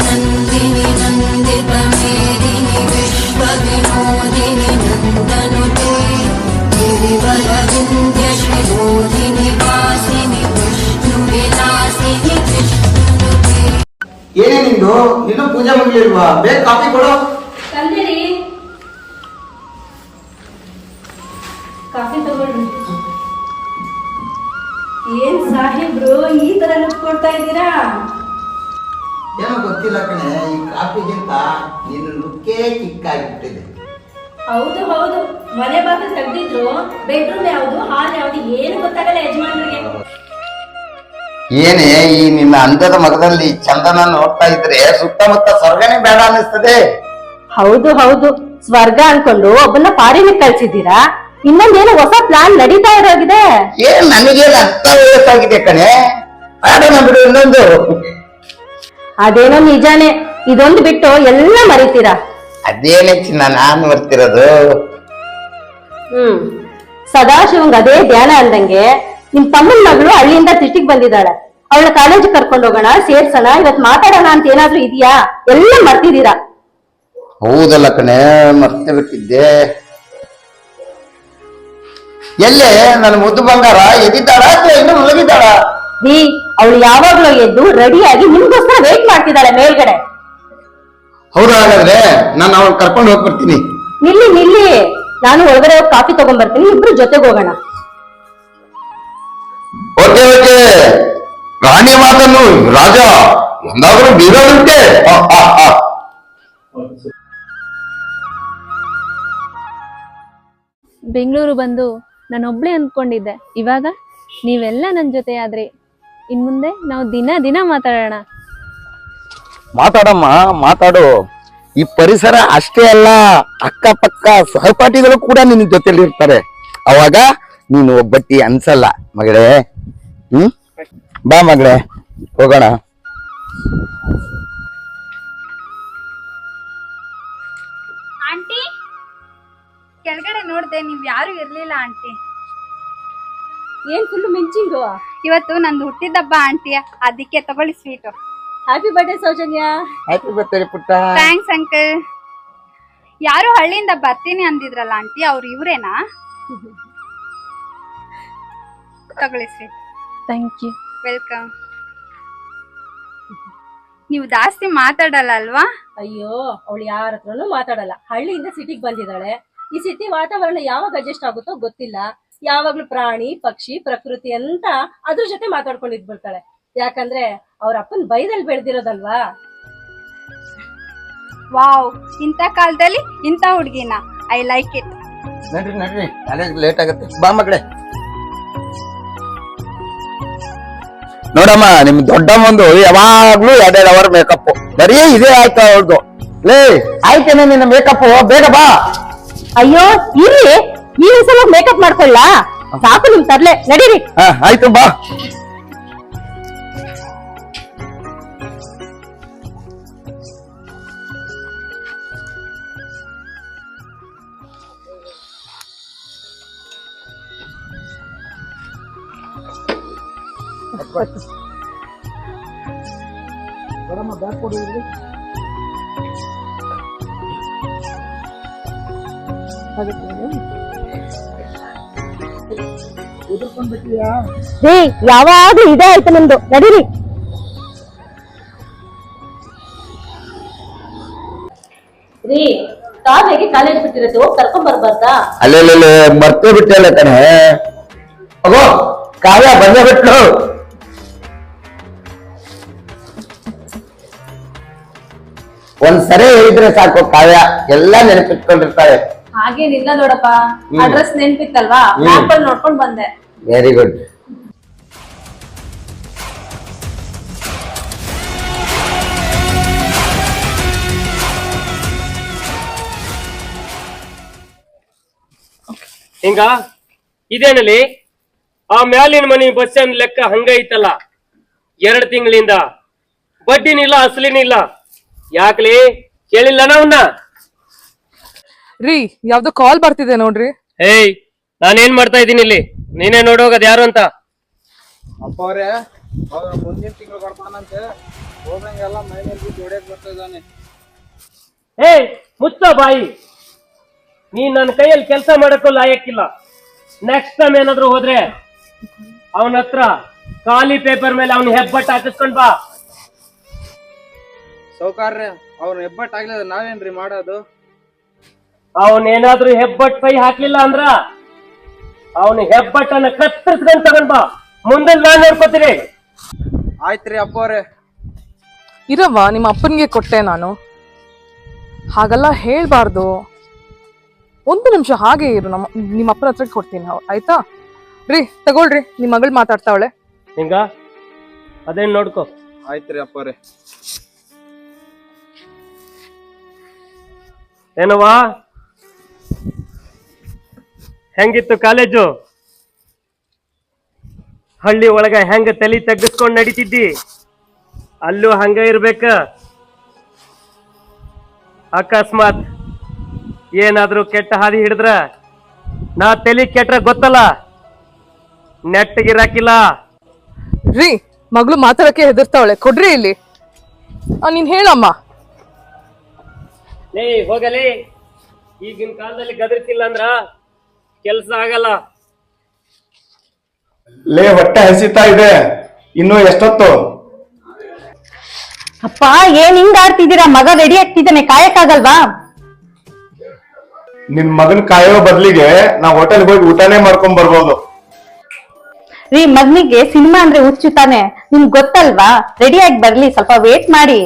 नन्दिनि नन्दितमेदिनि विश्वविनोदिनि नन्दनुते गिरिवरविन्ध्यश्रीरोधिनि वासिनि विष्णुविलासिनि विष्णुनुते। ಏನೇ ನಿಂದು ಇನ್ನೂ ಪೂಜೆ ಮುಗಿಲಿಲ್ವಾ? ಬೇಗ ಕಾಫಿ ಕೊಡು. ತಂದಿರಿ ಕಾಫಿ ತಗೊಳ್ಳಿ. ಏನ್ ಸಾಹೇಬ್ರು ಈ ತರ ಲುಕ್ ಕೊಡ್ತಾ ಇದ್ದೀರಾ? ಏನೋ ಗೊತ್ತಿಲ್ಲ ಕಣೆ, ಈ ಕಾಫಿಗಿಂತ ನಿನ್ನ ಲುಕ್ಕೇ ಕಿಕ್ಕಾಗಿಬಿಟ್ಟಿದೆ. ಹೌದು ಹೌದು, ಮನೆ ಬಾಗಿಲು ತೆಗ್ದಿದ್ರು ಬೆಡ್ರೂಮ್ ಯಾವ್ದು ಹಾಲ್ ಯಾವ್ದು ಏನು ಗೊತ್ತಾಗಲ್ಲ ಯಜಮಾನ್ರಿಗೆ. ಏನೇ ಈ ನಿನ್ನ ಅಂದದ ಮಗದಲ್ಲಿ ಚಂದನ ನೋಡ್ತಾ ಇದ್ರೆ ಸುತ್ತಮುತ್ತ ಸ್ವರ್ಗನೇ ಬೇಡ ಅನ್ನಿಸ್ತದೆ. ಹೌದು ಹೌದು, ಸ್ವರ್ಗ ಅನ್ಕೊಂಡು ಒಬ್ಬನ ಪಾರಿನ ಕಳ್ಸಿದ್ದೀರಾ. ಇನ್ನೊಂದೇನು ಹೊಸ ಪ್ಲಾನ್ ನಡೀತಾ ಇರೋಗಿದೆ. ಏನ್ ನನಗೇನು ಅರ್ಥ ವಯಸ್ಸಾಗಿದೆ ಕಣೆ, ಮಾಡೋಣ ಬಿಡು ಇನ್ನೊಂದು. ಅದೇನೋ ನಿಜಾನೇ, ಇದೊಂದು ಬಿಟ್ಟು ಎಲ್ಲ ಮರಿತೀರಾ. ಅದೇನೇ ಚಿನ್ನ ನಾನು ಬರ್ತಿರೋದು. ಸದಾಶಿವಂಗ್ ಅದೇ ಧ್ಯಾನ ಅಂದಂಗೆ ನಿಮ್ ತಮ್ಮನ ಮಗಳು ಹಳ್ಳಿಯಿಂದ ಸಿಟಿಗೆ ಬಂದಿದ್ದಾಳೆ. ಅವಳ ಕಾಲೇಜ್ ಕರ್ಕೊಂಡು ಹೋಗೋಣ, ಸೇರ್ಸೋಣ, ಇವತ್ ಮಾತಾಡೋಣ ಅಂತ ಏನಾದ್ರೂ ಇದೆಯಾ? ಎಲ್ಲ ಮರ್ತಿದ್ದೀರಾ. ಹೌದಲ್ಲ ಕಣೆ, ಮರ್ತೆ ಬಿಟ್ಟಿದ್ದೆ. ಎಲ್ಲೇ ನನ್ನ ಮುದ್ದು ಬಂಗಾರ ಎದ್ದಿದ್ದಾಳ ಅಥವಾ ಇನ್ನು ಮಲಗಿದ್ದಾಳ? ಅವಳು ಯಾವಾಗ್ಲೂ ಎದ್ದು ರೆಡಿಯಾಗಿ ನಿಮ್ಗೋಸ್ಕರ ವೇಟ್ ಮಾಡ್ತಿದ್ದಾಳೆ ಮೇಲ್ಗಡೆ. ಹೌದಾ? ಹಾಗಾದ್ರೆ ನಾನು ಅವಳು ಕರ್ಕೊಂಡು ಹೋಗ್ಬರ್ತೀನಿ. ನಿಲ್ಲಿ ನಿಲ್ಲಿ, ನಾನು ಒಳಗಡೆ ಹೋಗಿ ಕಾಫಿ ತಗೊಂಡ್ ಬರ್ತೀನಿ, ಇಬ್ರು ಜೊತೆಗೆ ಹೋಗೋಣ. ಓಕೆ ಓಕೆ, ರಾಣಿ ಮಾತನ್ನು ರಾಜ ಎಂದಾದ್ರೂ ಬೀರೋದುಂಟೆ. ಬೆಂಗಳೂರು ಬಂದು ನಾನೊಬ್ಳೆ ಅಂದ್ಕೊಂಡಿದ್ದೆ, ಇವಾಗ ನೀವೆಲ್ಲ ನನ್ನ ಜೊತೆ ಆದ್ರಿ. ಇನ್ಮುಂದೆ ನಾವು ದಿನ ದಿನ ಮಾತಾಡೋಣ. ಮಾತಾಡಮ್ಮ, ಮಾತಾಡು. ಈ ಪರಿಸರ ಅಷ್ಟೇ ಅಲ್ಲ, ಅಕ್ಕಪಕ್ಕ ಸಹಪಾಠಿಗಳು ಕೂಡ ನಿನ್ನ ಜೊತೆಲಿ ಇರ್ತಾರೆ. ಅವಾಗ ನೀನು ಒಬ್ಬಟ್ಟಿ ಅನ್ಸಲ್ಲ ಮಗಳೇ. ಬಾ ಮಗಳೇ, ಹೋಗೋಣ. ಆಂಟಿ, ಕೆಳಗಡೆ ನೋಡ್ದೆ, ನೀವ್ ಯಾರು ಇರ್ಲಿಲ್ಲ ಆಂಟಿ. ಏನ್ ಫುಲ್ ಮಿಂಚಿಂಗು? ಇವತ್ತು ನಂದು ಹುಟ್ಟಿದಬ್ಬ ಆಂಟಿ, ಅದಕ್ಕೆ ತಗೊಳ್ಳಿ sweet. Happy birthday Soujanya. Happy birthday ಪುಟ್ಟ. Thanks uncle. ಯಾರು ಹಳ್ಳಿಯಿಂದ ಬರ್ತೀನಿ ಅಂದಿದ್ರಲ್ಲ ಆಂಟಿ, ಅವ್ರು ಇವ್ರೇನಾ? ತಗೊಳ್ಳಿ ಸ್ವೀಟ್. Thank you. ವೆಲ್ಕಮ್. ನೀವು ಜಾಸ್ತಿ ಮಾತಾಡಲ್ಲ ಅಲ್ವಾ? ಅಯ್ಯೋ, ಅವಳು ಯಾರ ಹತ್ರನೂ ಮಾತಾಡಲ್ಲ. ಹಳ್ಳಿಯಿಂದ ಸಿಟಿಗೆ ಬಂದಿದ್ದಾಳೆ. ಈ ಸಿಟಿ ವಾತಾವರಣ ಯಾವಾಗ ಅಡ್ಜಸ್ಟ್ ಆಗುತ್ತೋ ಗೊತ್ತಿಲ್ಲ. ಯಾವಾಗ್ಲೂ ಪ್ರಾಣಿ ಪಕ್ಷಿ ಪ್ರಕೃತಿ ಅಂತ ಅದ್ರ ಜೊತೆ ಮಾತಾಡ್ಕೊಂಡಿದ್ಬಿಡ್ತಾಳೆ. ಯಾಕಂದ್ರೆ ಅವ್ರ ಅಪ್ಪನ್ ಬೈದಲ್ಲಿ ಬೆಳೆದಿರೋದಲ್ವಾ. ವಾವ್, ಇಂಥ ಕಾಲದಲ್ಲಿ ಇಂಥ ಹುಡುಗಿನ, ಐ ಲೈಕ್ ಇಟ್. ನಡ್ರಿ ನಡ್ರಿ, ಕಾಲೇಜ್ ಲೇಟ್ ಆಗುತ್ತೆ. ಬಾ ಮಗಳೇ. ನೋಡಮ್ಮ, ನಿಮ್ ದೊಡ್ಡಮ್ಮಂದು ಯಾವಾಗ್ಲೂ 2 ಅವರ್ ಮೇಕಪ್, ಬರೀ ಇದೇ ಆಯ್ತು ಅವ್ರದ್ದು. ಲೇ, ಆಯ್ತೇನೆ ನಿನ್ನ ಮೇಕಪ್, ಬೇಗ ಬಾ. ಅಯ್ಯೋ ಇರ್ರಿ, ಈ ಸಲ ಮೇಕಪ್ ಮಾಡ್ಕೊಳ್ಳ, ಸಾಕು ನಿಮ್ ತರ್ಲೆ, ನಡೀರಿ. ಆಯ್ತು ಬಾ. ಯಾವಾಗ್ಲೂ ಇದೇ ಆಯ್ತು ನಿಮ್ದು, ನಡೀರಿ. ರೀ, ಕಾವ್ಯಗೆ ಕಾಲೇಜ್ ಬಿಟ್ಟಿರೋದು, ಕರ್ಕೊಂಡ್ ಬರ್ಬಾರ್ದಾ? ಅಲ್ಲೇ ಮರ್ತೇ ಬಿಟ್ಟಲ್ಲ ಕಣೆ. ಅಗೋ, ಕಾವ್ಯ ಬಂದೇ ಬಿಟ್ಲು. ಒಂದ್ಸರಿ ಹೇಳಿದ್ರೆ ಸಾಕು, ಕಾವ್ಯ ಎಲ್ಲ ನೆನಪಿಟ್ಕೊಂಡಿರ್ತಾಳೆ. ಹಾಗೇನಿಲ್ಲ ನೋಡಪ್ಪ, ಅಡ್ರೆಸ್ ನೆನ್ಪಿತ್ತಲ್ವಾ, ಮ್ಯಾಪ್ ಅಲ್ಲಿ ನೋಡ್ಕೊಂಡ್ ಬಂದೆ. Very good. ಹಿಂಗ ಇದೇನಲ್ಲಿ ಆ ಮ್ಯಾಲಿನ ಮನಿ ಬಸ್ ಸ್ಟ್ಯಾಂಡ್ ಲೆಕ್ಕ ಹಂಗೈತಲ್ಲ. 2 ತಿಂಗಳಿಂದ ಬಡ್ಡಿನಿಲ್ಲ, ಅಸಲಿನಿಲ್ಲ. ಯಾಕ್ಲಿ ಕೇಳಿಲ್ಲ ನಾವನ್ನ? ರೀ, ಯಾವ್ದೋ ಕಾಲ್ ಬರ್ತಿದೆ ನೋಡ್ರಿ. ಏಯ್, ನಾನೇನ್ ಮಾಡ್ತಾ ಇದ್ದೀನಿ ಇಲ್ಲಿ? ನೀನೇ ನೋಡೋಗದ್ ಯಾರು ಅಂತ. ಅಪ್ಪ ಅವ್ರೆ, ಮುಂದಿನ ತಿಂಗಳು ಕೊಡ್ತಾನಂತೆ. ಹೋದಂಗೆಲ್ಲ ಮೈ ಮೇಲೆ ಬಿದ್ದು ಹೊಡ್ಯಕ್ ಬರ್ತಿದ್ದಾನೆ. ಏಯ್ ಮುಚ್ಚ ಬಾಯಿ, ನೀನ್ ನನ್ನ ಕೈಯಲ್ಲಿ ಕೆಲಸ ಮಾಡಕ್ಕೂ ಲಾಯಕ್ಕಿಲ್ಲ. ನೆಕ್ಸ್ಟ್ ಟೈಮ್ ಏನಾದ್ರು ಹೋದ್ರೆ ಅವನ ಹತ್ರ ಖಾಲಿ ಪೇಪರ್ ಮೇಲೆ ಅವನ ಹೆಬ್ಬಟ್ಟು ಹಾಕಿಸ್ಕೊಂಡ್ ಬಾ. ಸೌಕಾರ್ಯ ಅವ್ನ ಹೆಬ್ಬಟ್ ಆಗ್ಲಿಲ್ಲ ನಾವೇನ್ರಿ ಮಾಡೋದು? ಅವನೇನಾದ್ರೂ ಹೆಬ್ಬಟ್ ಕೈ ಹಾಕ್ಲಿಲ್ಲ ಅಂದ್ರ ಅವನ ಹೆಬ್ಬಟ್ಟನ್ನ ಕತ್ತರಿಸ್ಕೊಂಡ್ ತಗೊಂಡ್ ಬಾ. ಮುಂದೆ ನಾನ್ ನೋಡ್ಕೋತೀನಿ. ಆಯ್ತ್ರಿ ಅಪ್ಪವ್ರೆ. ಇರವ್ವ, ನಿಮ್ಮ ಅಪ್ಪನಿಗೆ ಕೊಟ್ಟೆ ನಾನು. ಹಾಗೆಲ್ಲ ಹೇಳ್ಬಾರ್ದು. ಒಂದು ನಿಮಿಷ ಹಾಗೆ ಇರು, ನಿಮ್ಮ ಅಪ್ಪನ ಹತ್ರ ಕೊಡ್ತೀನಿ. ಆಯ್ತಾ ರೀ? ತಗೊಳ್ರಿ, ನಿಮ್ಮ ಮಗಳು ಮಾತಾಡ್ತಾವಳೆ. ಹಿಂಗ ಅದೇನ್ ನೋಡ್ಕೊ. ಆಯ್ತ್ರಿ ಅಪ್ಪವ್ರೆ. ಏನವ್ವ, ಹೆಂಗಿತ್ತು ಕಾಲೇಜು? ಹಳ್ಳಿ ಒಳಗ ಹೆಂಗ ತಲೆ ತಗ್ಗಿಸ್ಕೊಂಡ್ ನಡೀತಿದ್ದಿ? ಅಲ್ಲೂ ಹಂಗ ಇರ್ಬೇಕ. ಅಕಸ್ಮಾತ್ ಏನಾದ್ರೂ ಕೆಟ್ಟ ಹಾದಿ ಹಿಡಿದ್ರ ನಾ ತಲೆ ಕೆಟ್ರ ಗೊತ್ತಲ್ಲ, ನೆಟ್ಟಗಿರಾಕಿಲ್ಲ. ರೀ, ಮಗಳು ಮಾತಾಡಕ್ಕೆ ಹೆದರ್ತಾವಳೆ, ಕೊಡ್ರಿ ಇಲ್ಲಿ. ನೀನ್ ಹೇಳಮ್ಮ. ಲೇ ಹೋಗಲೇ, ಈಗಿನ ಕಾಲದಲ್ಲಿ ಗದರ್ಸಿಲ್ಲ ಅಂದ್ರ ಕೆಲ್ಸ ಆಗಲ್ಲ. ಲೇ, ಹೊಟ್ಟೆ ಹಸಿತಾ ಇದೆ, ಇನ್ನು ಎಷ್ಟೊತ್ತು? ಅಪ್ಪ, ಏನ್ ಹಿಂಗ್ ಆಡ್ತಿದ್ದೀರಾ? ಮಗ ರೆಡಿ ಆಗ್ತಿದ್ದಾನೆ, ಕಾಯಕ್ಕಾಗಲ್ವಾ? ನಿನ್ ಮಗನ್ ಕಾಯೋ ಬದ್ಲಿಗೆ ನಾ ಹೋಟೆಲ್ಗೆ ಹೋಗಿ ಊಟನೇ ಮಾಡ್ಕೊಂಡ್ ಬರ್ಬೋದು. ರೀ, ಮಗನಿಗೆ ಸಿನಿಮಾ ಅಂದ್ರೆ ಹುಚ್ಚು ತಾನೆ, ನಿಮ್ಗ್ ಗೊತ್ತಲ್ವಾ? ರೆಡಿ ಆಗಿ ಬರ್ಲಿ, ಸ್ವಲ್ಪ ವೇಟ್ ಮಾಡಿ.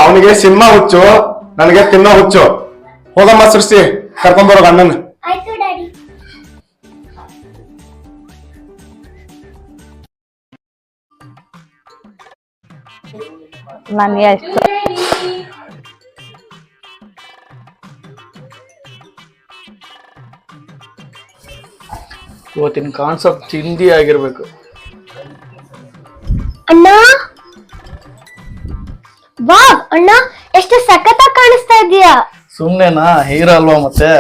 ಅವನಿಗೆ ಸಿನಿಮಾ ಹುಚ್ಚು, ನನಗೆ ತಿನ್ನೋ ಹುಚ್ಚು. ಹೋಗಮ್ಮ ಸೃಷ್ಟಿ, ಕರ್ಕೊಂಡ್ಬರೋ ಅಣ್ಣನ್. ನಾನು ಎಷ್ಟು ಇವತ್ತಿನ ಕಾನ್ಸೆಪ್ಟ್ ಚಿಂದಿ ಆಗಿರ್ಬೇಕು. ಅಣ್ಣ, ವಾ ಅಣ್ಣ, ಎಷ್ಟು ಸಖತ್ತಾಗಿ ಕಾಣಿಸ್ತಾ ಇದೀಯಾ. ಸುಮ್ನೆನಾ? ಹೀರೋ ಅಲ್ವಾ ಮತ್ತೆ.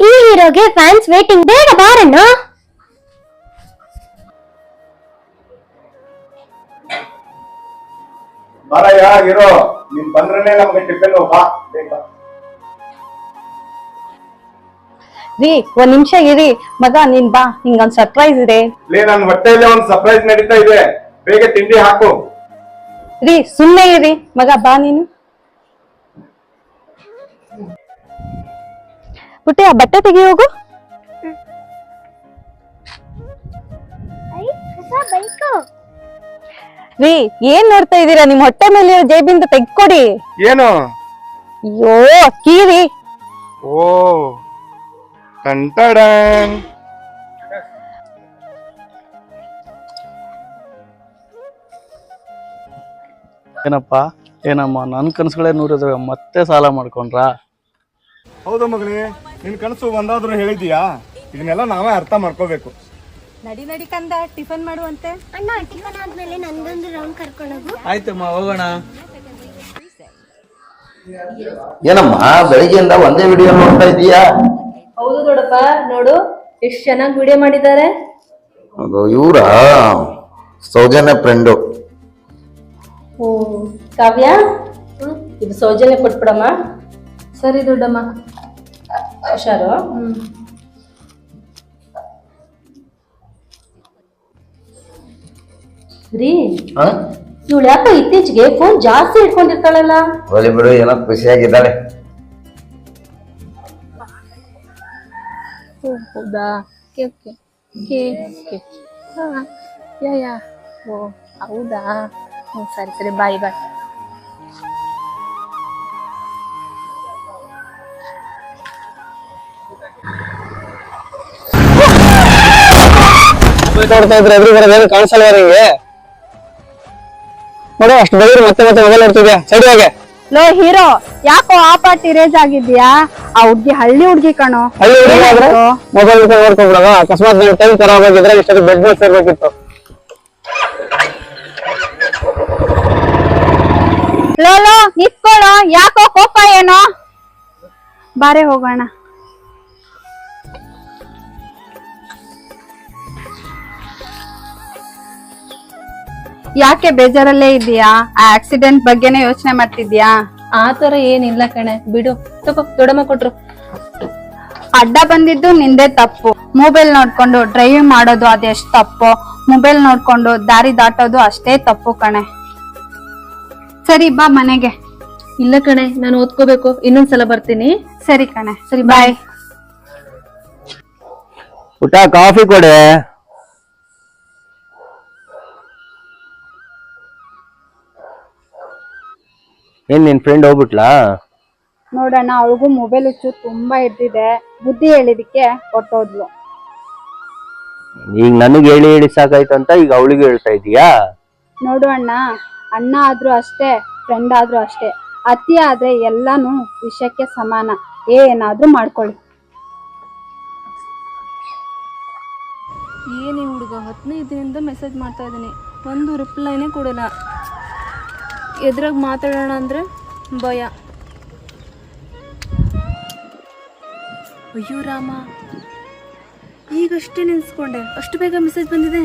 ಈ ಹೀರೋಗೆ ಫ್ಯಾನ್ಸ್ ವೇಟಿಂಗ್, ಬೇಗ ಬಾರಣ್ಣ. ಬಾರಯ್ಯ ಹೀರೋ, ನೀನ್ ಬಂದ್ರೆ ನಮ್ಗೆ ಟಿಫಿನ್. ಬಾ ಬೇಗ. ರೀ, ಒಂದ್ ನಿಮಿಷ ಇರಿ. ಮಗ ನೀನ್ ಬಾ, ನಿಂಗೊಂದ್ ಸರ್ಪ್ರೈಸ್ ಇದೆ. ಲೇ, ನನ್ ಹೊಟ್ಟೆಯಲ್ಲಿ ಒಂದ್ ಸರ್ಪ್ರೈಸ್ ನಡೀತಾ ಇದೆ, ಬೇಗ ತಿಂಡಿ ಹಾಕು. ರೀ, ಸುಮ್ಮನೆ ಇರಿ. ಮಗ ಬಾ ನೀನು. ಪುಟ್ಟಿ, ಆ ಬಟ್ಟೆ ತೆಗಿ ಹೋಗು. ರೀ, ಏನ್ ನೋಡ್ತಾ ಇದೀರಾ? ನಿಮ್ ಹೊಟ್ಟೆ ಮೇಲೆ ಜೇಬಿಂದ ತೆಗ್ಕೊಡಿ. ಏನು? ಅಯ್ಯೋ, ಕೀರಿ. ಓ, ಟಂಟಡನ್. ಏನಪ್ಪ, ಏನಮ್ಮ ನನ್ ಕನಸುಗಳೇ ನೂರಿದ್ರೆ ಮತ್ತೆ ಸಾಲ ಮಾಡ್ಕೊಂಡ್ರ? ಹೌದು ಮಗನೇ, ನಿನ್ ಕನಸು ಒಂದಾದ್ರೂ ಹೇಳಿದೀಯಾ? ಇದನ್ನೆಲ್ಲ ನಾವೇ ಅರ್ಥ ಮಾಡ್ಕೋಬೇಕು. ನಡಿ ನಡಿ ಕಂದ, ಟಿಫನ್ ಮಾಡುವಂತೆ. ಅಣ್ಣ, ಟಿಫನ್ ಆದ್ಮೇಲೆ ನಂದೊಂದು ರೌಂಡ್ ಕರ್ಕೊಂಡೋಗು. ಆಯ್ತಮ್ಮ, ಹೋಗೋಣ. ಏನಮ್ಮ ಬೆಳಿಗ್ಗೆಯಿಂದ ಒಂದೇ ವಿಡಿಯೋ ನೋಡ್ತಾ ಇದೀಯಾ? ಹೌದು ದೊಡ್ಡಪ್ಪ, ನೋಡು ಎಷ್ಟು ಚೆನ್ನಾಗಿ ವಿಡಿಯೋ ಮಾಡಿದ್ದಾರೆ. ಅದು ಇವರ ಸೌಜನ್ಯ ಫ್ರೆಂಡು. ಓ ಕಾವ್ಯ, ಇದು ಸೌಜನ್ಯ ಕೊಟ್ಬಿಡಮ್ಮ. ಸರಿ ದೊಡ್ಡಮ್ಮ. ಹುಷಾರು. ರೀ, ಇವಳು ಯಾಕೋ ಇತ್ತೀಚೆಗೆ ಫೋನ್ ಜಾಸ್ತಿ ಇಟ್ಕೊಂಡಿರ್ತಾಳಲ್ಲ? ಹೋಲಿ ಬಿಡು, ಏನೋ ಖುಷಿಯಾಗಿದ್ದಾಳೆ. ಹೌದಾ? Okay okay okay. ಯಾ ಓ ಹೌದಾ? ಸರಿ ಸರಿ, ಬಾಯ್ ಬಾಯ್. ನೋಡ್ತಾ ಇದ್ರೆ ಎದುರು ಬರೋದೇನು ಕಾಣಿಸಲ್ವ ನಿಂಗೆ? ನೋಡು, ಅಷ್ಟು ಬರೀ ಮತ್ತೆ ಮತ್ತೆ ಮೊಬೈಲ್ ನೋಡ್ತಿದ್ಯಾ. ಸೈಡ್ ಹೋಗೆ. ಲೋ ಹೀರೋ, ಯಾಕೋ ಆ ಪಾರ್ಟಿ ರೇಜ್ ಆಗಿದ್ಯಾ? ಆ ಹುಡ್ಗಿ ಹಳ್ಳಿ ಹುಡ್ಗಿ ಕಣೋ. ಹಳ್ಳಿ ಹುಡುಗಿ ಆದ್ರೆ ಮೊಬೈಲ್ ನೋಡ್ಕೊಂಡ್ಬಿಡೋದು. ಅಕಸ್ಮಾತ್ ನೀವು ಟೈಮ್ ಖರಾಬ್ ಆಗಿದ್ರೆ ಇಷ್ಟೊಂದು ಬೆಡ್ ಮೇಲೆ ಸೇರ್ಬೇಕಿತ್ತು. ಲೋ ನಿತ್ಕೊಳ್ಳೋ, ಯಾಕೋ ಕೋಪ ಏನೋ? ಬಾರೆ ಹೋಗೋಣ. ಯಾಕೆ ಬೇಜಾರಲ್ಲೇ ಇದೀಯಾ? ಆ ಆಕ್ಸಿಡೆಂಟ್ ಬಗ್ಗೆನೇ ಯೋಚನೆ ಮಾಡ್ತಿದ್ಯಾ? ಆ ತರ ಏನಿಲ್ಲ ಕಣೆ, ಬಿಡು. ತಗೋ, ದೊಡ್ಡಮ್ಮ ಕೊಟ್ರು. ಅಡ್ಡ ಬಂದಿದ್ದು ನಿಂದೆ ತಪ್ಪು. ಮೊಬೈಲ್ ನೋಡ್ಕೊಂಡು ಡ್ರೈವಿಂಗ್ ಮಾಡೋದು ಅದೆಷ್ಟು ತಪ್ಪು, ಮೊಬೈಲ್ ನೋಡ್ಕೊಂಡು ದಾರಿ ದಾಟೋದು ಅಷ್ಟೇ ತಪ್ಪು ಕಣೆ. ಸರಿ ಬಾ ಮನೆಗೆ. ಇಲ್ಲ ಕಣೆ, ನಾನು ಓದ್ಕೋಬೇಕು, ಇನ್ನೊಂದ್ಸಲ ಬರ್ತೀನಿ. ಸರಿ ಕಣೆ, ಸರಿ ಬಾಯ್. ಊಟ ಕಾಫಿ ಕೊಡೆ. ಏನ್ ನಿನ್ ಫ್ರೆಂಡ್ ಹೋಗ್ಬಿಟ್ಲಾ? ನೋಡೋಣ, ಅವಳಿಗೂ ಮೊಬೈಲ್ ಹುಚ್ಚು ತುಂಬಾ ಇರ್ತಿದೆ. ಬುದ್ಧಿ ಹೇಳಿದಕ್ಕೆ ಹೊಟ್ಟೋದ್ಲು. ಈಗ ನನಗೆ ಹೇಳಿ ಹೇಳಿ ಸಾಕಾಯ್ತು ಅಂತ ಈಗ ಅವಳಿಗೆ ಹೇಳ್ತಾ ಇದೀಯಾ? ನೋಡು ಅಣ್ಣ, ಅಣ್ಣ ಆದ್ರೂ ಅಷ್ಟೇ, ಫ್ರೆಂಡ್ ಆದ್ರೂ ಅಷ್ಟೇ. ಅತಿ ಆದ್ರೆ ಎಲ್ಲಾನು ವಿಷಯಕ್ಕೆ ಸಮಾನ. ಏನಾದ್ರೂ ಮಾಡ್ಕೊಳ್ಳಿ. ಏನೇ ಹುಡುಗ, 15 ದಿನದಿಂದ ಮೆಸೇಜ್ ಮಾಡ್ತಾ ಇದ್ದೀನಿ, ಒಂದು ರಿಪ್ಲೈನೇ ಕೊಡಲ್ಲ. ಎದ್ರಾಗ ಮಾತಾಡೋಣ ಅಂದ್ರೆ ಭಯ. ಅಯ್ಯೋ ರಾಮ, ಈಗಷ್ಟೇ ನೆನ್ಸ್ಕೊಂಡೆ, ಅಷ್ಟು ಬೇಗ ಮೆಸೇಜ್ ಬಂದಿದೆ.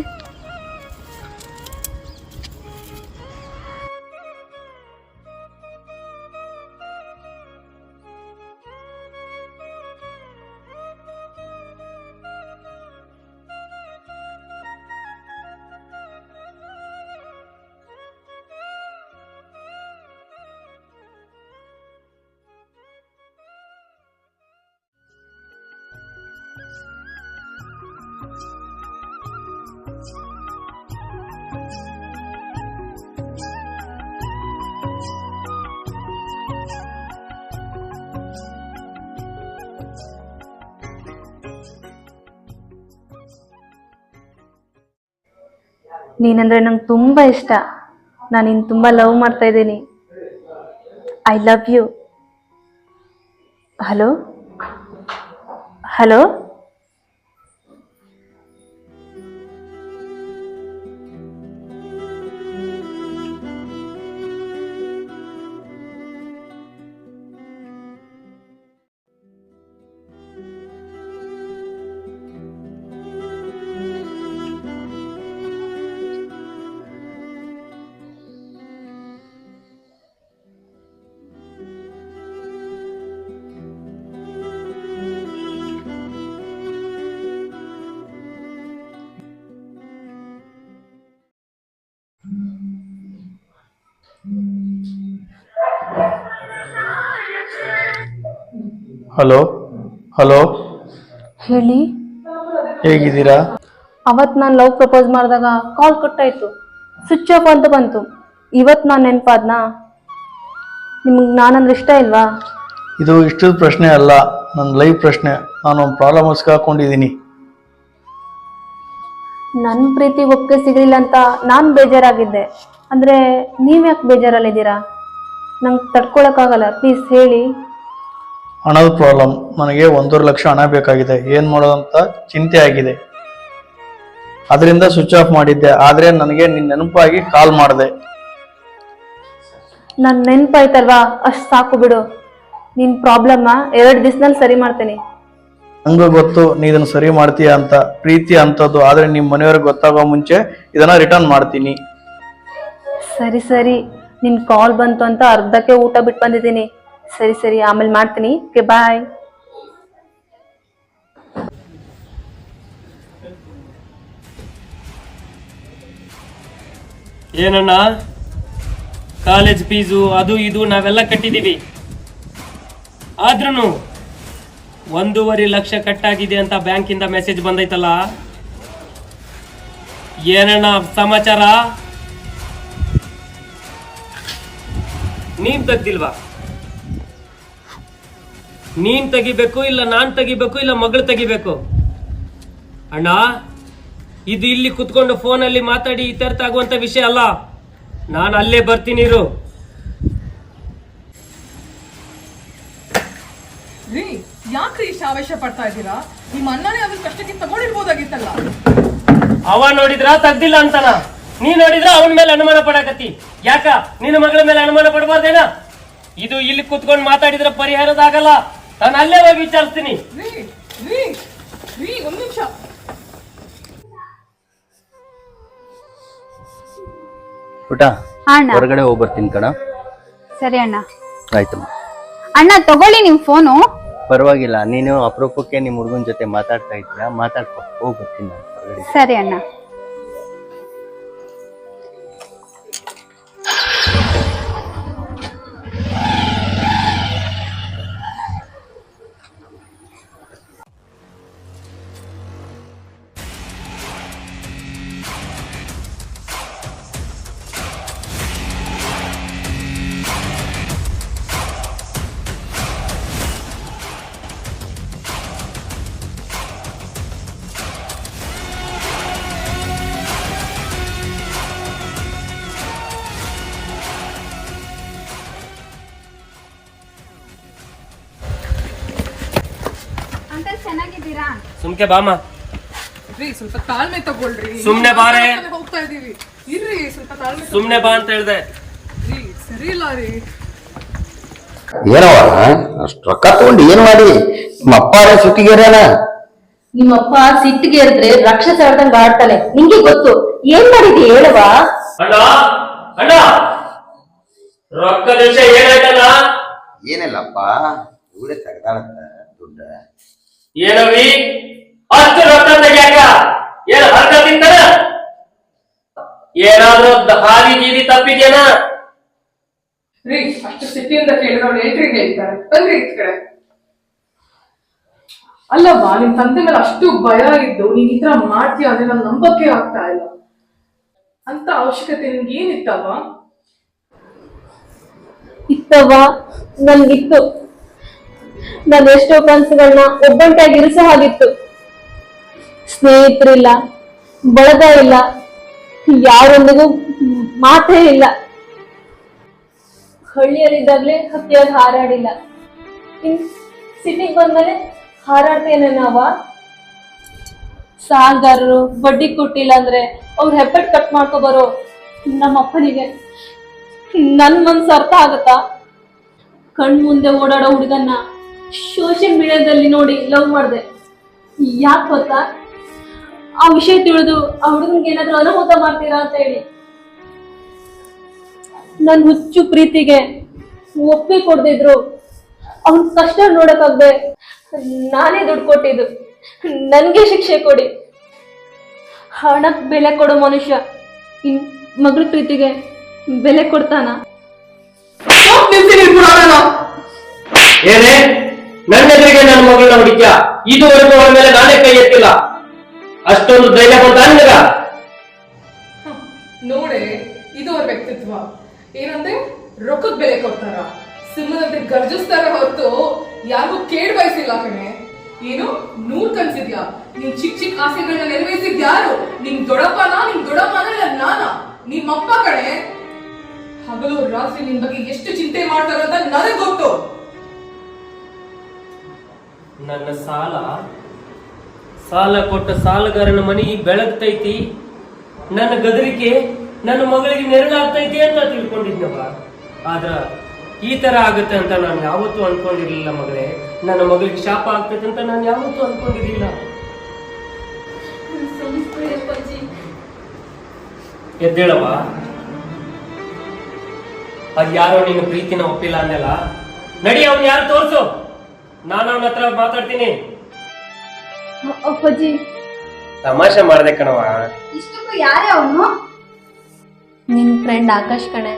ನೀನಂದ್ರೆ ನಂಗೆ ತುಂಬ ಇಷ್ಟ. ನಾನು ನಿನ್ನ ತುಂಬ ಲವ್ ಮಾಡ್ತಾ ಇದ್ದೀನಿ. I love you. Hello hello, hello hello, ಹೇಳಿ. ಹೇಗಿದ್ದೀರಾ? ಅವತ್ತು ನಾನು ಲವ್ ಪ್ರಪೋಸ್ ಮಾಡಿದಾಗ ಕಾಲ್ ಕಟ್ಟಾಯ್ತು, ಸ್ವಿಚ್ ಆಫ್ ಅಂತ ಬಂತು. ಇವತ್ತು ನಾನು ನೆನಪಾದ್ನಾ? ನಿಮ್ಗೆ ನಾನಂದ್ರೆ ಇಷ್ಟ ಇಲ್ವಾ? ಇದು ಇಷ್ಟದ ಪ್ರಶ್ನೆ ಅಲ್ಲ, ನನ್ನ ಲೈಫ್ ಪ್ರಶ್ನೆ. ನಾನು ಒಂದು ಪ್ರಾಬ್ಲಮ್ ಸಿಕ್ಕಾಕೊಂಡಿದ್ದೀನಿ. ನನ್ನ ಪ್ರೀತಿ ಒಪ್ಪಿಗೆ ಸಿಗಲಿಲ್ಲ ಅಂತ ನಾನು ಬೇಜಾರಾಗಿದ್ದೆ. ಅಂದರೆ ನೀವು ಯಾಕೆ ಬೇಜಾರಲ್ಲಿದ್ದೀರಾ? ನಂಗೆ ತಡ್ಕೊಳಕ್ಕಾಗಲ್ಲ, ಪ್ಲೀಸ್ ಹೇಳಿ. ಹಣದ ಪ್ರಾಬ್ಲಮ್. ನನಗೆ 1.5 ಲಕ್ಷ ಹಣ ಬೇಕಾಗಿದೆ. ಏನು ಮಾಡೋದಂತ ಚಿಂತೆ ಆಗಿದೆ. ಅದರಿಂದ ಸ್ವಿಚ್ ಆಫ್ ಮಾಡಿದ್ದೆ. ಆದರೆ ನನಗೆ ನಿನ್ನ ನೆನಪಾಗಿ ಕಾಲ್ ಮಾಡಿದೆ. ನನ್ನ ನೆನಪಾಯ್ತಲ್ವಾ, ಅಷ್ಟು ಸಾಕು ಬಿಡು. ನಿನ್ನ ಪ್ರಾಬ್ಲಮ್ಮ 2 ದಿವಸದಲ್ಲಿ ಸರಿ ಮಾಡ್ತೀನಿ. ನಂಗೂ ಗೊತ್ತು ನೀ ಇದನ್ನು ಸರಿ ಮಾಡ್ತೀಯ ಅಂತ. ಪ್ರೀತಿ ಅಂತದ್ದು. ಆದರೆ ನಿಮ್ಮ ಮನೆಯವ್ರಿಗೆ ಗೊತ್ತಾಗೋ ಮುಂಚೆ ಇದನ್ನ ರಿಟರ್ನ್ ಮಾಡ್ತೀನಿ. ಸರಿ ಸರಿ, ನಿನ್ನ ಕಾಲ್ ಬಂತು ಅಂತ ಅರ್ಧಕ್ಕೆ ಊಟ ಬಿಟ್ಟು ಬಂದಿದ್ದೀನಿ. ಸರಿ ಸರಿ, ಆಮೇಲೆ ಮಾಡ್ತೀನಿ. ಓಕೆ, ಬಾಯ್. ಏನಣ್ಣ, ಕಾಲೇಜ್ ಫೀಸು ಅದು ಇದು ನಾವೆಲ್ಲ ಕಟ್ಟಿದೀವಿ. ಆದ್ರೂ 1.5 ಲಕ್ಷ ಕಟ್ಟಾಗಿದೆ ಅಂತ ಬ್ಯಾಂಕಿಂದ ಮೆಸೇಜ್ ಬಂದೈತಲ್ಲ, ಏನಣ್ಣ ಸಮಾಚಾರ? ನೀನ್ ತೆಗ್ದಿಲ್ವಾ? ನೀನ್ ತೆಗಿಬೇಕು, ಇಲ್ಲ ನಾನ್ ತೆಗಿಬೇಕು, ಇಲ್ಲ ಮಗಳು ತೆಗಿಬೇಕು? ಅಣ್ಣ, ಇದು ಇಲ್ಲಿ ಕುತ್ಕೊಂಡು ಫೋನಲ್ಲಿ ಮಾತಾಡಿ ಇತ್ಯರ್ಥ ಆಗುವಂತ ವಿಷಯ ಅಲ್ಲ. ನಾನು ಅಲ್ಲೇ ಬರ್ತೀನಿ ಇರು. ರೀ, ಯಾಕ್ರಿ ಇಷ್ಟ ಆವೇಶ ಪಡ್ತಾ ಇದ್ದೀರಾ? ನಿಮ್ಮ ಅಣ್ಣನೇ ಅದ್ರ ಕಷ್ಟಕ್ಕೆ ತಗೊಂಡಿರ್ಬೋದಾಗಿತ್ತಲ್ಲ. ಅವ ನೋಡಿದ್ರ ತೆಗ್ದಿಲ್ಲ ಅಂತನ, ನೀ ನೋಡಿದ್ರ ಅವನ ಮೇಲೆ ಅನುಮಾನ ಪಡಕತ್ತಿ. ಯಾಕ ನಿನ್ನ ಮಗಳ ಮೇಲೆ ಅನುಮಾನ ಪಡಬಾರ್ದೇನ? ಇದು ಇಲ್ಲಿ ಕುತ್ಕೊಂಡು ಮಾತಾಡಿದ್ರೆ ಪರಿಹಾರದಾಗಲ್ಲ. ನಾನು ಅಲ್ಲೇ ಹೋಗಿ ವಿಚಾರಿಸ್ತೀನಿ. ಒಂದ್ ನಿಮಿಷ. ಪುಟ ಅಣ್ಣ ಹೊರಗಡೆ ಹೋಗಿ ಬರ್ತೀನಿ ಕಣ. ಸರಿ ಅಣ್ಣ. ಆಯ್ತಮ್ಮ. ಅಣ್ಣ ತಗೊಳ್ಳಿ ನಿಮ್ ಫೋನು. ಪರವಾಗಿಲ್ಲ, ನೀನು ಅಪರೂಪಕ್ಕೆ ನಿಮ್ಮ ಹುಡುಗನ ಜೊತೆ ಮಾತಾಡ್ತಾ ಇದ್ದೀಯಾ, ಮಾತಾಡ್ಕೊ, ಹೋಗಿ ಬರ್ತೀನಿ ನಾನು ಹೊರಗಡೆ. ಸರಿ ಅಣ್ಣ. ಅಂಕಲ್ ಚೆನ್ನಾಗಿದ್ದೀರಾ? ಸುಮ್ಕೆ ಬಾಮ. ರೀ ಸ್ವಲ್ಪ ತಾಳ್ಮೆ ತಗೊಳ್ರಿ. ಸುಮ್ನೆ ಬಾರೆ. ಹೋಗ್ತಾ ಇದೀವಿ. ಇರ್ರಿ ಸ್ವಲ್ಪ ತಾಳ್ಮೆ. ಸುಮ್ನೆ ಬಾ ಅಂತ ಹೇಳ್ದೆ. ರೀ ಸರಿ ಇಲ್ಲ ರೀ. ಏನವ ಅಷ್ಟು ರೊಕ್ಕ ತಗೊಂಡು ಏನ್ ಮಾಡಿ ನಿಮ್ಮ ಅಪ್ಪ ಸುತ್ತಿಗೆರೇನ? ನಿಮ್ಮಪ್ಪ ಸಿಟ್ಟಿಗೆರಿದ್ರೆ ರಾಕ್ಷಸ ಆಡ್ದಂಗ ಆಡ್ತಾನೆ, ನಿಂಗೆ ಗೊತ್ತು. ಏನ್ ಮಾಡಿದಿ ಹೇಳುವ? ಅಣ್ಣ ಅಣ್ಣ, ರೊಕ್ಕದ ವಿಷಯ ಏನಾಯ್ತಲ್ಲ? ಏನಿಲ್ಲಪ್ಪ, ಇವಳೆ ತೆಗ್ದಾಳಂತ ದುಡ್ಡ. ಏನವಿ ಅಷ್ಟು ರೊಕ್ಕ ತೆಗ್ಯಾಕ? ಏನ್ ಹರ್ಕ ತಿಂತಾನ? ಏನಾದ್ರೂ ಹಾದಿ ಗೀದಿ ತಪ್ಪಿದ್ಯಾನ? ರೀ ಅಷ್ಟು ಸಿಟ್ಟಿಯಿಂದ ಕೇಳಿದವಳು ಏನ್ರಿ ಹೇಳ್ತಾರೆ? ಬನ್ರಿ ಈ ಕಡೆ. ಅಲ್ಲವ್ವ, ನಿಮ್ ತಂದೆ ಮೇಲೆ ಅಷ್ಟು ಭಯ ಇದ್ದು ನೀನ್ ಈ ತರ ಮಾಡ್ತೀಯ ಅಂದ್ರೆ ನನ್ ನಂಬಕ್ಕೆ ಆಗ್ತಾ ಇಲ್ಲ. ಅಂತ ಅವಶ್ಯಕತೆ ನಿಮ್ಗೆ ಏನಿತ್ತವ? ಇತ್ತವ್ವ, ನನ್ಗಿತ್ತು. ನಾನು ಎಷ್ಟೋ ಕನಸುಗಳನ್ನ ಒಬ್ಬಂಟಾಗಿ ಇರಿಸೋ ಹಾಗಿತ್ತು. ಸ್ನೇಹಿತರಿಲ್ಲ, ಬಳಗ ಇಲ್ಲ, ಯಾರೊಂದಿಗೂ ಮಾತೇ ಇಲ್ಲ. ಹಳ್ಳಿಯಲ್ಲಿದ್ದಾಗ್ಲೇ ಹತ್ತಿಯಾಗಿ ಹಾರಾಡಿಲ್ಲ. ಇನ್ ಸಿಟಿಗೆ ಬಂದ್ಮೇಲೆ ಹಾರಾಡ್ತೇನೆ ನಾವ. ಸಾಲಗಾರರು ಬಡ್ಡಿ ಕೊಟ್ಟಿಲ್ಲ ಅಂದ್ರೆ ಅವ್ರ ಹೆಬ್ಬೆಟ್ ಕಟ್ ಮಾಡ್ಕೊ ಬರೋ ನಮ್ಮ ಅಪ್ಪನಿಗೆ ನನ್ ಮನ್ಸು ಅರ್ಥ ಆಗತ್ತಾ? ಕಣ್ ಮುಂದೆ ಓಡಾಡೋ ಹುಡುಗನ್ನ ಸೋಷಿಯಲ್ ಮೀಡಿಯಾದಲ್ಲಿ ನೋಡಿ ಲವ್ ಮಾಡಿದೆ. ಯಾಕೆ ಗೊತ್ತಾ? ಆ ವಿಷಯ ತಿಳಿದು ಆ ಹುಡುಗನ್ಗೆ ಏನಾದ್ರು ಅನಾಹುತ ಮಾಡ್ತೀರಾ ಅಂತ ಹೇಳಿ. ನನ್ ಹುಚ್ಚು ಪ್ರೀತಿಗೆ ಒಪ್ಪಿಗೆ ಕೊಡ್ದಿದ್ರು ಅವನ್ ಕಷ್ಟ ನೋಡಕ್ಕಾಗ್ದೆ ನಾನೇ ದುಡ್ಡು ಕೊಟ್ಟಿದ್ದು. ನನ್ಗೆ ಶಿಕ್ಷೆ ಕೊಡಿ. ಹಣಕ್ ಬೆಲೆ ಕೊಡೋ ಮನುಷ್ಯ ಇನ್ ಮಗಳ ಪ್ರೀತಿಗೆ ಬೆಲೆ ಕೊಡ್ತಾನ? ಏನೇ ನನ್ನ ಎದುರಿಗೆ ನನ್ನ ಮಗಳನ್ನ ಹುಡುಕ್ಯ? ಇದುವರೆಗೂ ಅವಳ ಮೇಲೆ ನಾನೇ ಕೈ ಎತ್ತಿಲ್ಲ. ಅಷ್ಟೊಂದು ಧೈರ್ಯ ಬಂತ ನಿನಗ? ನೋಡೆ, ಇದು ಅವ್ರ ವ್ಯಕ್ತಿತ್ವ. ಏನಂದ್ರೆ ರೊಕ್ಕದ ಬೆಲೆ ಕೊಡ್ತಾರ, ಸಿಂಹದಂತೆ ಗರ್ಜಿಸ್ತಾರ ಹೊರತು ಯಾರಿಗೂ ಕೇಡ್ ಬಯಸಿಲ್ಲ ಕಣೆ. ಏನು 100 ಕನ್ಸಿದ್ಯಾ? ನಿನ್ ಚಿಕ್ಕ ಚಿಕ್ಕ ಆಸೆಗಳನ್ನ ನೆರವೇರಿಸಿದ್ ಯಾರು? ನಿಮ್ ದೊಡ್ಡಪ್ಪನ, ನಿಮ್ ದೊಡ್ಡಮ್ಮನ, ಇಲ್ಲ ನಾನ? ನಿಮ್ಮಪ್ಪ ಕಣೆ. ಹಗಲು ರಾತ್ರಿ ನಿನ್ ಬಗ್ಗೆ ಎಷ್ಟು ಚಿಂತೆ ಮಾಡ್ತಾರ ಅಂತ ನನಗೆ ಗೊತ್ತು. ನನ್ನ ಸಾಲ ಕೊಟ್ಟ ಸಾಲಗಾರನ ಮನೆ ಬೆಳಗ್ತೈತಿ, ನನ್ನ ಗದರಿಕೆ ನನ್ನ ಮಗಳಿಗೆ ನೆರಳಾಗ್ತೈತಿ ಅಂತ ತಿಳ್ಕೊಂಡಿದ್ನವ. ಆದ್ರ ಈ ತರ ಆಗತ್ತೆ ಅಂತ ನಾನು ಯಾವತ್ತೂ ಅನ್ಕೊಂಡಿರ್ಲಿಲ್ಲ ಮಗಳೇ. ನನ್ನ ಮಗಳಿಗೆ ಶಾಪ ಆಗ್ತೈತೆ ಅಂತ ನಾನು ಯಾವತ್ತೂ ಅನ್ಕೊಂಡಿರ್ಲಿಲ್ಲ. ಎದ್ದೇಳವ. ಅದ್ ಯಾರೋ ನಿನ್ನ ಪ್ರೀತಿನ ಒಪ್ಪಿಲ್ಲ ಅನ್ನಲ್ಲ. ನಡಿ, ಅವ್ನು ಯಾರು ತೋರ್ಸು, ನಾನು ಅವನ ಹತ್ರ ಮಾತಾಡ್ತೀನಿ. ಅಪ್ಪಾಜಿ ತಮಾಷೆ ಮಾಡ್ದೆ ಕಣವ. ಇಷ್ಟಕ್ಕೂ ಯಾರೇ ಅವನು? ನಿನ್ ಫ್ರೆಂಡ್ ಆಕಾಶ್ ಕಣೆ.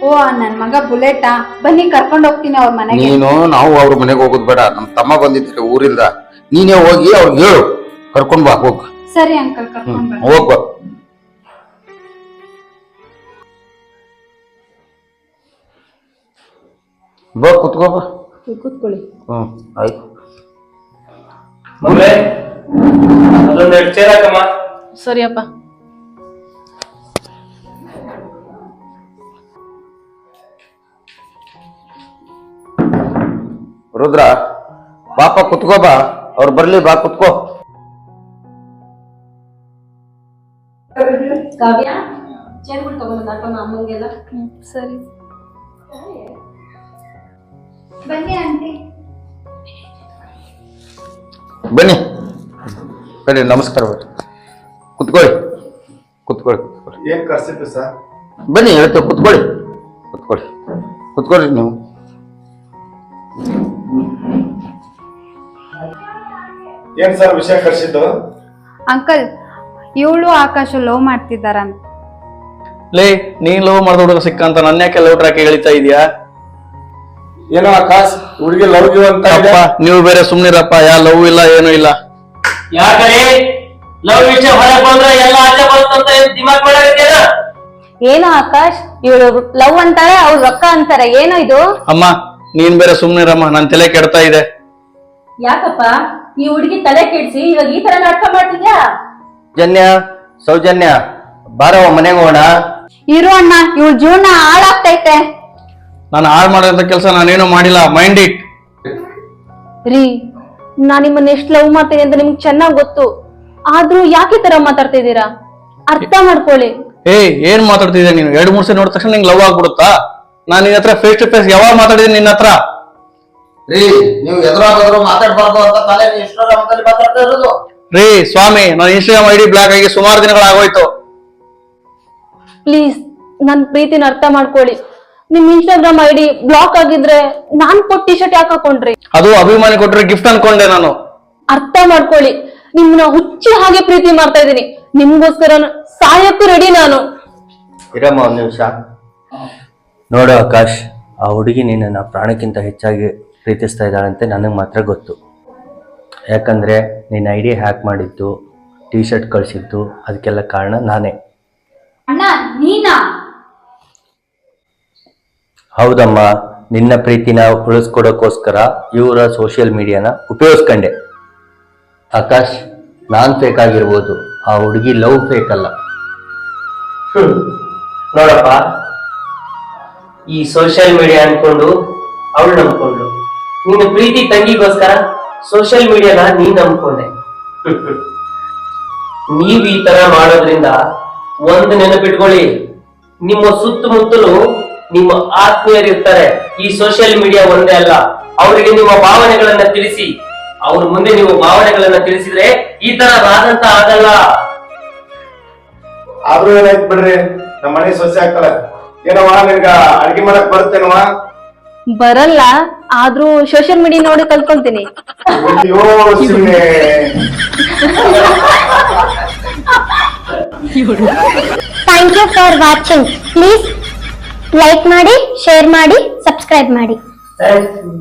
ಓ, ನನ್ ಮಗ ಬುಲೆಟಾ? ಬನ್ನಿ ಕರ್ಕೊಂಡು ಹೋಗ್ತೀನಿ ಅವ್ರ ಮನೆಗೆ. ನಾವು ಅವ್ರ ಮನೆಗೆ ಹೋಗೋದು ಬೇಡ, ನಮ್ ತಮ್ಮ ಬಂದಿದ್ರೆ ಊರಿಂದ. ನೀನೇ ಹೋಗಿ ಅವ್ರಿಗೆ ಹೇಳು, ಕರ್ಕೊಂಡ್ ಬಾ. ಹೋಗ್. ಸರಿ ಅಂಕಲ್, ಕರ್ಕೊಂಡ್ ಬನ್ನಿ. ಹೋಗ್ ಬಾ. ಬಾ, ಕುತ್ಕೋ ಬಾ. ಕೂತ್ಕೊಳ್ಳಿ. ಆಯ್ತು. ಮಗಳೇ, ಅದೊಂದೆರಡು ಚೇರ್ ಹಾಕಮ್ಮ. ಸರಿಯಪ್ಪ. ರುದ್ರ, ಬಾಪ ಕುತ್ಕೋ ಬಾ. ಅವ್ರು ಬರ್ಲಿ, ಬಾ ಕುತ್ಕೋ. ಕಾವ್ಯ, ಚೇರ್ಗಳು ತಗೊಂಡ್ ಹಾಕೋಣ ಅಮ್ಮಂಗೆಲ್ಲ. ಸರಿ. ಬನ್ನಿ ಆಂಟಿ. ಬನ್ನಿ ಬನ್ನಿ, ನಮಸ್ಕಾರ. ಕುತ್ಕೊಳ್ಳಿ ಕುತ್ಕೊಳ್ಳಿ ಕುತ್ಕೊಳ್ಳಿ. ಏನ್ ಕರ್ಸಿತ್ತು ಸರ್? ಬನ್ನಿ ಹೇಳ್ತೇವೆ, ಕುತ್ಕೊಳ್ಳಿ ಕುತ್ಕೊಳ್ಳಿ ಕುತ್ಕೊಳ್ರಿ ನೀವು. ಏನ್ ಸರ್ ವಿಷಯ ಕರ್ಸಿದ್ದು? ಅಂಕಲ್, ಇವಳು ಆಕಾಶ ಲವ್ ಮಾಡ್ತಿದ್ದಾರಂತ. ಲೇ, ನೀನ್ ಲವ್ ಮಾಡ್ದ ಹುಡುಗ ಸಿಕ್ಕಂತ ನನ್ನ ಯಾಕೆ ಲವ್ ಟ್ರ್ಯಾಕ್ ಎಳಿತಾ ಇದೀಯಾ? ಏನೋ ಆಕಾಶ್ ಹುಡುಗಿ ಲವ್ ಗಿವ್ ಅಂತ ಇದೆ. ಅಪ್ಪ, ನೀವು ಬೇರೆ ಸುಮ್ನಿರಪ್ಪ. ಯಾ ಲವ್ ಇಲ್ಲ, ಏನು ಇಲ್ಲ. ಯಾಕರೆ ಲವ್ ವಿಷಯ ಹೊರಗೆ ಬಂದ್ರೆ ಎಲ್ಲ ಆಚೆ ಬರುತ್ತಂತ ದಿಮಾಗ್ ಮಾಡಾಕತ್ತೀರ? ಏನೋ ಆಕಾಶ್, ಇವಳು ಲವ್ ಅಂತಾರೆ, ಅವ್ರು ರೊಕ್ಕ ಅಂತಾರೆ, ಏನೋ ಇದು? ಅಮ್ಮ, ನೀನ್ ಬೇರೆ ಸುಮ್ನಿರಮ್ಮ, ನನ್ ತಲೆ ಕೆಡ್ತಾ ಇದೆ. ಯಾಕಪ್ಪ ಈ ಹುಡುಗಿ ತಲೆ ಕೆಡ್ಸಿ ಇವಾಗ ಈ ತರ ನಾಟಕ ಮಾಡ್ತಿದ್ಯಾ? ಜನ್ಯ, ಸೌಜನ್ಯ, ಬಾರವ ಮನೆಗೆ ಹೋಗೋಣ. ಇರು ಅಣ್ಣ, ಇವಳ ಜೀವನ ಹಾಳಾಗ್ತೈತೆ. ನಾನು ಹಾಳು ಮಾಡೋಂಥ ಕೆಲಸ ನಾನೇನು ಮಾಡಿಲ್ಲ, ಮೈಂಡ್ ಇಟ್. ರೀ, ನಾನ್ ನಿಮ್ಮನ್ನ ಎಷ್ಟು ಲವ್ ಮಾಡ್ತೀನಿ ಅಂತ ನಿಮ್ಗೆ ಚೆನ್ನಾಗ್ ಗೊತ್ತು. ಆದ್ರೂ ಯಾಕೆ ಈ ತರ ಮಾತಾಡ್ತಾ ಇದ್ದೀರಾ? ಅರ್ಥ ಮಾಡ್ಕೊಳ್ಳಿ. ಏನ್ ಮಾತಾಡ್ತಿದ್ದೆ ನೀನು? 2-3 ಸಲ ನೋಡಿದ ತಕ್ಷಣ ನಿಂಗೆ ಲವ್ ಆಗ್ಬಿಡುತ್ತಾ? ನಾನು ನಿನ್ನ ಹತ್ರ ಫೇಸ್ ಟು ಫೇಸ್ ಯಾವಾಗ ಮಾತಾಡಿದ್ದೀನಿ ನಿನ್ನ ಹತ್ರ? ರೀ, ನೀವು ಎದುರಾಗೋದ್ರು ಮಾತಾಡ್ಬಾರ್ದು ಅಂತ ತಾನೇ ಇನ್ಸ್ಟಾಗ್ರಾಮದಲ್ಲಿ ಮಾತಾಡ್ತಾ ಇರೋದು. ರೀ ಸ್ವಾಮಿ, ನನ್ನ ಇನ್ಸ್ಟಾಗ್ರಾಮ್ ಐಡಿ ಬ್ಲಾಕ್ ಆಗಿ ಸುಮಾರು ದಿನಗಳಾಗೋಯ್ತು. ಪ್ಲೀಸ್ ನನ್ ಪ್ರೀತಿನ ಅರ್ಥ ಮಾಡ್ಕೊಳ್ಳಿ. ನಿಮ್ ಇನ್ಸ್ಟಾಗ್ರಾಮ್ ಐಡಿ ಬ್ಲಾಕ್ ಆಗಿದ್ರೆ ನಾನ್ ಕೊಟ್ಟ ಟಿ ಶರ್ಟ್ ಯಾಕೆ ಹಾಕೊಂಡ್ರಿ? ಅದು ಅಭಿಮಾನಿ ಕೊಟ್ಟರೆ ಗಿಫ್ಟ್ ಅನ್ಕೊಂಡೆ ನಾನು. ಅರ್ಥ ಮಾಡ್ಕೊಳ್ಳಿ. ನಿಮ್ನ ಹುಚ್ಚಿ ಹಾಗೆ ಪ್ರೀತಿ ಮಾಡ್ತಾ ಇದೀನಿ. ನಿಮ್ಗೋಸ್ಕರ ಸಾಯಕ್ಕೂ ರೆಡಿ ನಾನು. ಇರಮ್ಮ ಒಂದ್ ನಿಮಿಷ. ನೋಡು ಆಕಾಶ್, ಆ ಹುಡುಗಿ ನಿನ್ನ ಪ್ರಾಣಕ್ಕಿಂತ ಹೆಚ್ಚಾಗಿ ಪ್ರೀತಿಸ್ತಾ ಇದ್ದಾಳಂತೆ ನನಗೆ ಮಾತ್ರ ಗೊತ್ತು. ಯಾಕಂದ್ರೆ ನಿನ್ನ ಐಡಿ ಹ್ಯಾಕ್ ಮಾಡಿದ್ದು, ಟಿ ಶರ್ಟ್ ಕಳಿಸಿದ್ದು, ಅದಕ್ಕೆಲ್ಲ ಕಾರಣ ನಾನೇ. ಅಣ್ಣ, ನೀನಾ? ಹೌದಮ್ಮ, ನಿನ್ನ ಪ್ರೀತಿನ ಉಳಿಸ್ಕೊಡೋಕ್ಕೋಸ್ಕರ ಇವರ ಸೋಷಿಯಲ್ ಮೀಡಿಯಾನ ಉಪಯೋಗಿಸ್ಕೊಂಡೆ. ಆಕಾಶ್, ನಾನ್ ಫೇಕ್ ಆಗಿರ್ಬೋದು, ಆ ಹುಡುಗಿ ಲವ್ ಫೇಕ್ ಅಲ್ಲ. ನೋಡಪ್ಪ, ಈ ಸೋಷಿಯಲ್ ಮೀಡಿಯಾ ಅನ್ಕೊಂಡು ಅವಳು ನಂಬ್ಕೊಂಡು, ನಿನ್ನ ಪ್ರೀತಿ ತಂಗಿಗೋಸ್ಕರ ಸೋಷಿಯಲ್ ಮೀಡಿಯಾನ ನೀನ್ ನಂಬ್ಕೊಂಡೆ. ನೀವ್ ಈ ತರ ಮಾಡೋದ್ರಿಂದ ಒಂದು ನೆನಪಿಟ್ಕೊಳ್ಳಿ, ನಿಮ್ಮ ಸುತ್ತಮುತ್ತಲು ನಿಮ್ಮ ಆತ್ಮೀಯರಿರ್ತಾರೆ. ಈ ಸೋಷಿಯಲ್ ಮೀಡಿಯಾ ಒಂದೇ ಅಲ್ಲ, ಅವರಿಗೆ ನಿಮ್ಮ ಭಾವನೆಗಳನ್ನ ತಿಳಿಸಿ. ಅವ್ರ ಮುಂದೆ ನೀವು ಭಾವನೆಗಳನ್ನ ತಿಳಿಸಿದ್ರೆ ಈ ತರ ರಾದಂತ ಆಗಲ್ಲ. ಆದ್ರೂ ಏನಾಯ್ತು ಬಿಡ್ರಿ, ನಮ್ಮ ಮನೆ ಸೊಸೆ ಆಗ್ತಾರ. ಏನವ ನಿನ್ಗ ಅಡ್ಗೆ ಮಾಡಕ್ ಬರುತ್ತೇನವ? ಬರಲ್ಲ, ಆದ್ರೂ ಸೋಷಿಯಲ್ ಮೀಡಿಯಾ ನೋಡಿ ಕಲ್ತ್ಕೊಂತೀನಿ. ಅಯ್ಯೋ ಶಿವನೇ. Thank you for watching. Please like ಮಾಡಿ, ಶೇರ್ ಮಾಡಿ, ಸಬ್ಸ್ಕ್ರೈಬ್ ಮಾಡಿ. Thank you.